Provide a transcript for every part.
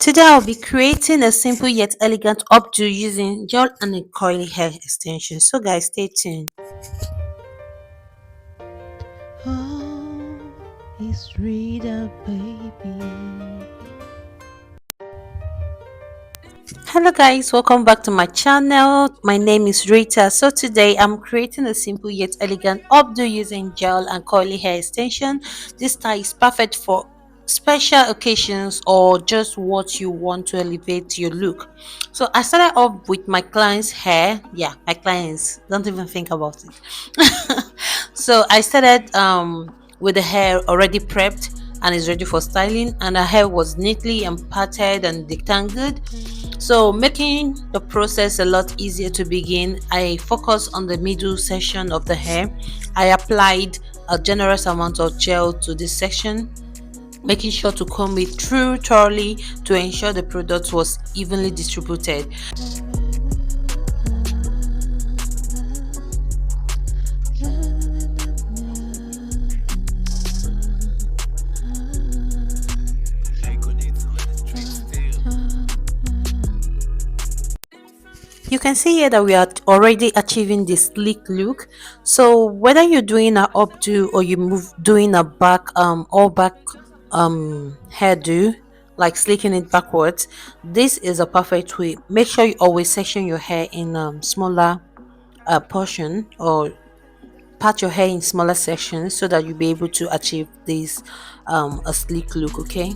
Today I'll be creating a simple yet elegant updo using gel and a curly hair extension. So guys, stay tuned. Oh, it's Rita, baby. Hello guys, welcome back to my channel. My name is Rita. So today I'm creating a simple yet elegant updo using gel and curly hair extension. This style is perfect for special occasions or just what you want to elevate your look. So I started off with my client's hair. Yeah, my clients, don't even think about it. So I started with the hair already prepped and is ready for styling, and her hair was neatly and parted and detangled, so making the process a lot easier to begin. I focused on the middle section of the hair. I applied a generous amount of gel to this section, making sure to comb it through thoroughly to ensure the product was evenly distributed. You can see here that we are already achieving this sleek look. So whether you're doing an updo or you move doing a back all back hairdo, like slicking it backwards, this is a perfect way. Make sure you always section your hair in smaller portion, or part your hair in smaller sections, so that you'll be able to achieve this a sleek look. Okay,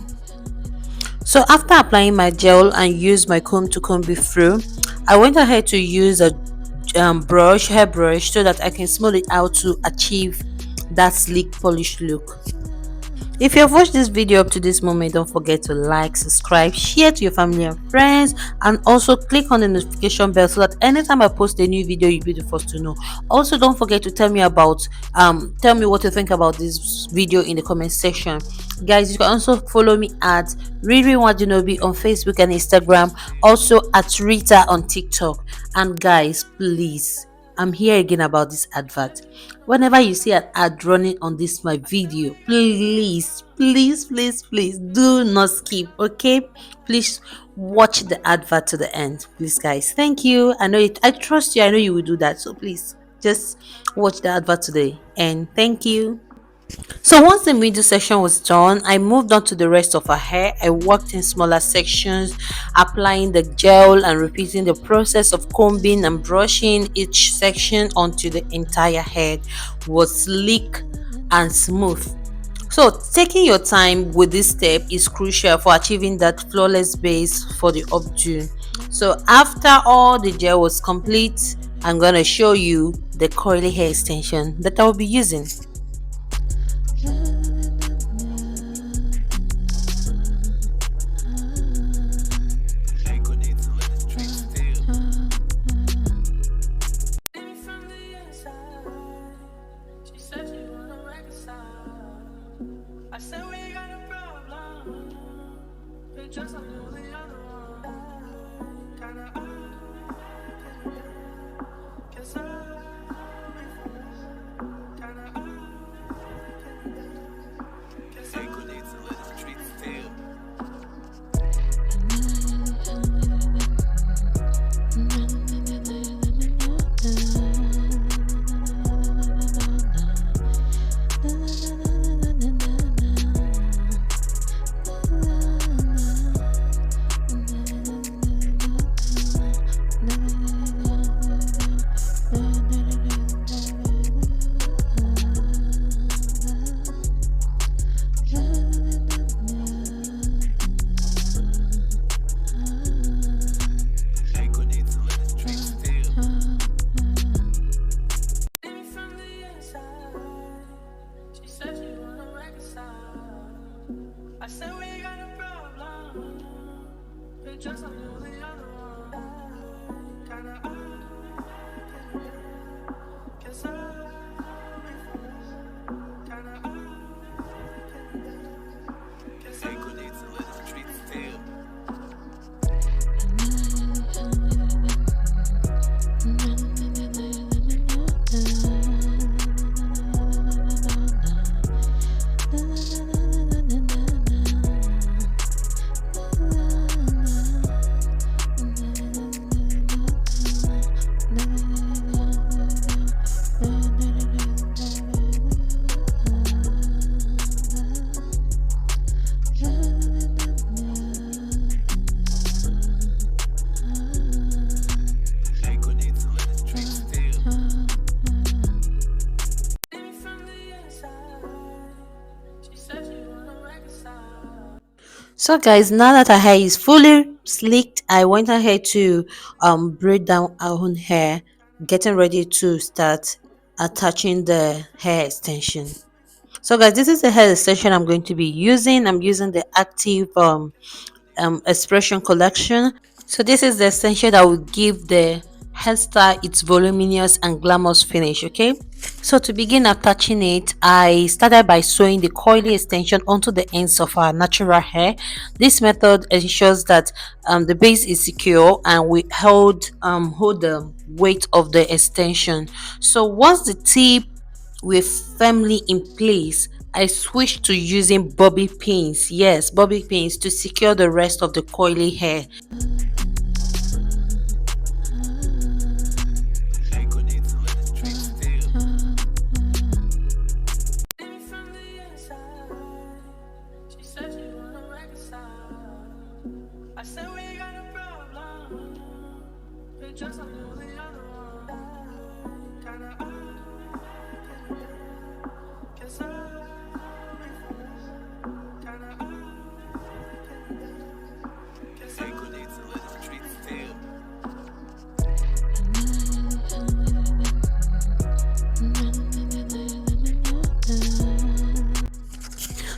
so after applying my gel and use my comb to comb it through, I went ahead to use a hair brush, so that I can smooth it out to achieve that sleek polished look. If you have watched this video up to this moment, don't forget to like, subscribe, share to your family and friends, and also click on the notification bell so that anytime I post a new video, you'll be the first to know. Also, don't forget to tell me what you think about this video in the comment section. Guys, you can also follow me at Riri Wadinobi on Facebook and Instagram, also at Rita on TikTok. And guys, please, I'm here again about this advert. Whenever you see an ad running on this my video, please do not skip. Okay, please watch the advert to the end, please guys. Thank you. I know it, I trust you. I know you will do that, so please just watch the advert today, and thank you. So once the middle section was done, I moved on to the rest of her hair. I worked in smaller sections, applying the gel and repeating the process of combing and brushing each section onto the entire head. Was sleek and smooth. So taking your time with this step is crucial for achieving that flawless base for the updo. So after all the gel was complete, I'm going to show you the curly hair extension that I will be using. I said we got a problem. It's just like the other one. Kinda guess I said we got a problem. It's just like the other one. Kinda guess So guys, now that our hair is fully slicked, I went ahead to braid down our own hair, getting ready to start attaching the hair extension. So guys, this is the hair extension I'm going to be using. I'm using the active expression collection. So this is the extension that will give the hairstyle its voluminous and glamorous finish. Okay, so to begin attaching it, I started by sewing the coily extension onto the ends of our natural hair. This method ensures that the base is secure and we hold the weight of the extension. So once the tip were firmly in place, I switched to using bobby pins. Yes, bobby pins to secure the rest of the coily hair.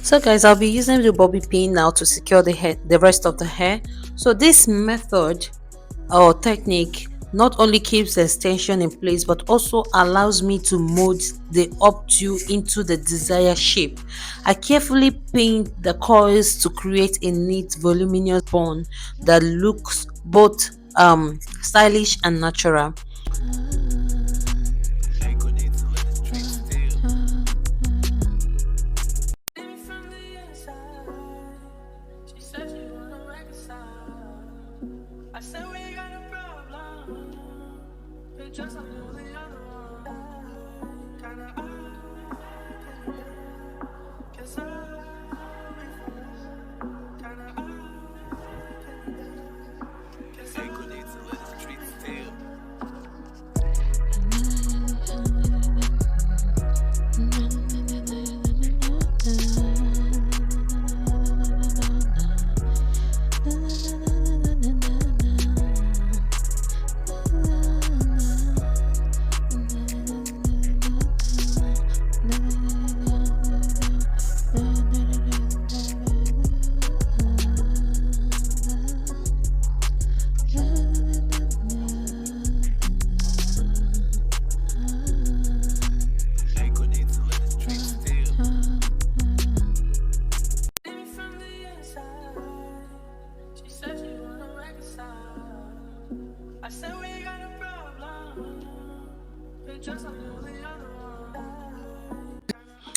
So guys, I'll be using the bobby pin now to secure the rest of the hair. So this method or technique not only keeps the extension in place but also allows me to mold the updo into the desired shape. I carefully pin the coils to create a neat voluminous bun that looks both stylish and natural.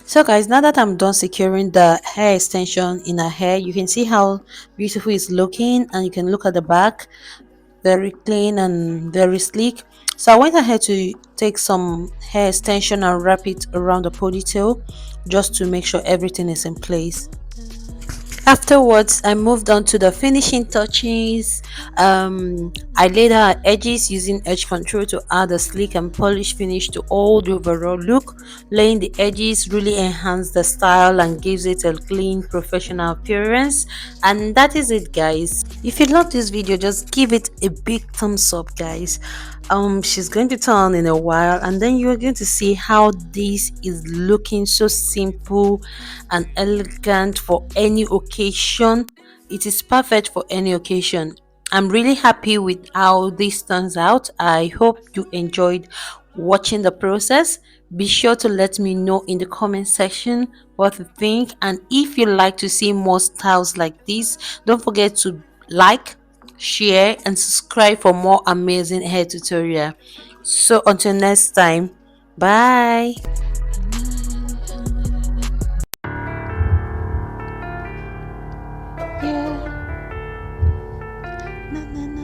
So guys, now that I'm done securing the hair extension in her hair, you can see how beautiful it's looking, and you can look at the back, very clean and very sleek. So I went ahead to take some hair extension and wrap it around the ponytail just to make sure everything is in place. Afterwards, I moved on to the finishing touches. I laid out edges using edge control to add a sleek and polished finish to all the overall look. Laying the edges really enhances the style and gives it a clean, professional appearance. And that is it, guys. If you love this video, just give it a big thumbs up, guys. She's going to turn in a while, and then you're going to see how this is looking so simple and elegant for any occasion. It is perfect for any occasion. I'm really happy with how this turns out. I hope you enjoyed watching the process. Be sure to let me know in the comment section what you think, and if you like to see more styles like this, don't forget to like, share and subscribe for more amazing hair tutorial. So until next time, bye. Yeah. Na, na,